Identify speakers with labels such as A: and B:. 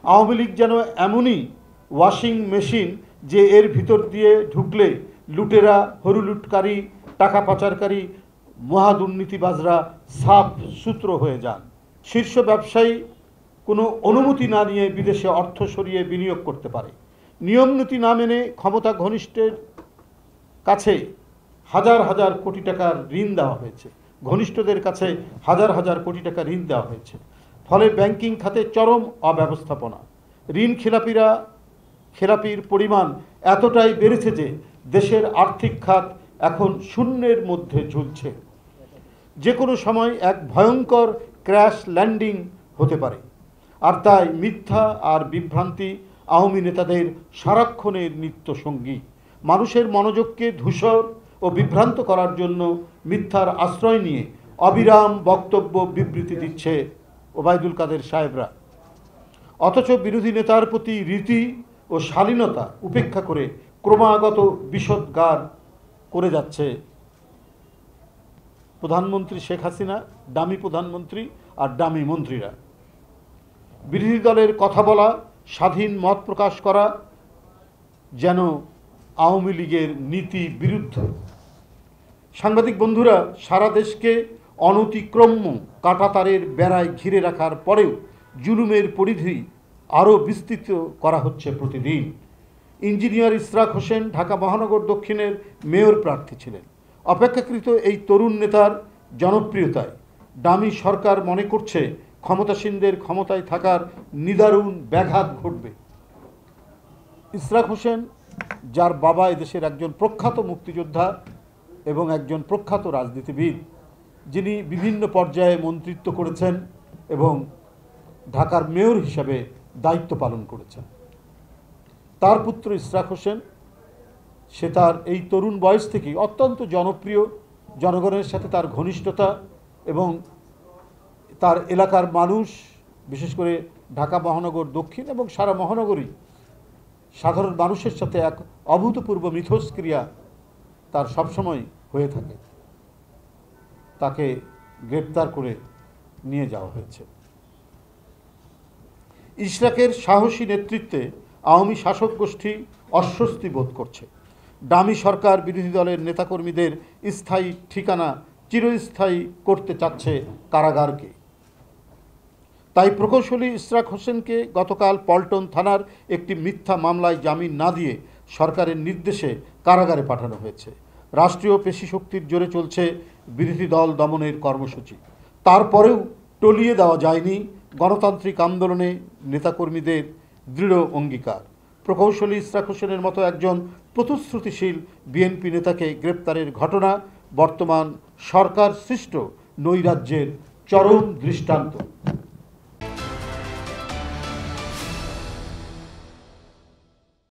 A: আওয়ামী লীগ যেন এমনই washing machine যে এর ভিতর দিয়ে ঢুকলে লুটেরা, হরুলুটকারী, টাকা পাচারকারী, মহাদুর্নীতিবাজরা সাফ সূত্র হয়ে যান। শীর্ষ ব্যবসায়ী কোনো অনুমতি না নিয়ে বিদেশে অর্থ সরিয়ে বিনিয়োগ করতে পারে। নিয়মনীতি না মেনে ক্ষমতা ঘনিষ্ঠের কাছে হাজার হাজার কোটি টাকার ঋণ দেওয়া হয়েছে, ঘনিষ্ঠদের কাছে হাজার হাজার কোটি টাকা ঋণ দেওয়া হয়েছে। ফলে ব্যাংকিং খাতে চরম অব্যবস্থাপনা। ঋণ খেলাপির পরিমাণ এতটাই বেড়েছে যে দেশের আর্থিক খাত এখন শূন্যের মধ্যে ঝুলছে। যে কোনো সময় এক ভয়ঙ্কর ক্র্যাশ ল্যান্ডিং হতে পারে। আর তাই মিথ্যা আর বিভ্রান্তি আওয়ামী নেতাদের সারাক্ষণের নিত্য সঙ্গী। মানুষের মনোযোগকে ধূসর ও বিভ্রান্ত করার জন্য মিথ্যার আশ্রয় নিয়ে অবিরাম বক্তব্য বিবৃতি দিচ্ছে ওবায়দুল কাদের সাহেবরা। অথচ বিরোধী নেতার প্রতি রীতি ও শালীনতা উপেক্ষা করে ক্রমাগত বিষোদ্গার করে যাচ্ছে প্রধানমন্ত্রী শেখ হাসিনা, ডামি প্রধানমন্ত্রী আর ডামি মন্ত্রীরা। বিরোধী দলের কথা বলা, স্বাধীন মত প্রকাশ করা যেন আওয়ামী লীগের নীতি বিরুদ্ধ। সাংবাদিক বন্ধুরা, সারা দেশকে অনতিক্রম্য কাঁটাতারের বেড়ায় ঘিরে রাখার পরেও জুলুমের পরিধি আরও বিস্তৃত করা হচ্ছে প্রতিদিন। ইঞ্জিনিয়ার ইশরাক হোসেন ঢাকা মহানগর দক্ষিণের মেয়র প্রার্থী ছিলেন। অপেক্ষাকৃত এই তরুণ নেতার জনপ্রিয়তায় ডামি সরকার মনে করছে ক্ষমতাসীনদের ক্ষমতায় থাকার নিদারুণ ব্যাঘাত ঘটবে। ইশরাক হোসেন, যার বাবা এদেশের একজন প্রখ্যাত মুক্তিযোদ্ধা এবং একজন প্রখ্যাত রাজনীতিবিদ, যিনি বিভিন্ন পর্যায়ে মন্ত্রিত্ব করেছেন এবং ঢাকার মেয়র হিসাবে দায়িত্ব পালন করেছেন, তার পুত্র ইশরাক হোসেন, সে তার এই তরুণ বয়স থেকেই অত্যন্ত জনপ্রিয়, জনগণের সাথে তার ঘনিষ্ঠতা এবং তার এলাকার মানুষ, বিশেষ করে ঢাকা মহানগর দক্ষিণ এবং সারা মহানগরী সাধারণ মানুষের সাথে এক অভূতপূর্ব মিথস্ক্রিয়া তার সবসময় হয়ে থাকে। তাকে গ্রেপ্তার করে নিয়ে যাওয়া হয়েছে। ইশরাকের সাহসী নেতৃত্বে আওয়ামী শাসক গোষ্ঠী অস্বস্তি বোধ করছে। ডামি সরকার বিরোধী দলের নেতাকর্মীদের স্থায়ী ঠিকানা চিরস্থায়ী করতে চাচ্ছে কারাগারকে। তাই প্রকৌশলী ইশরাক হোসেনকে গতকাল পল্টন থানার একটি মিথ্যা মামলায় জামিন না দিয়ে সরকারের নির্দেশে কারাগারে পাঠানো হয়েছে। রাষ্ট্রীয় পেশিশক্তির জোরে চলছে বিরোধী দল দমনের কর্মসূচি। তারপরেও টলিয়ে দেওয়া যায়নি গণতান্ত্রিক আন্দোলনে নেতাকর্মীদের দৃঢ় অঙ্গীকার। প্রকৌশলী ইশরাক হোসেনের মতো একজন প্রতিশ্রুতিশীল বিএনপি নেতাকে গ্রেপ্তারের ঘটনা বর্তমান সরকার সৃষ্ট নৈরাজ্যের চরম দৃষ্টান্ত।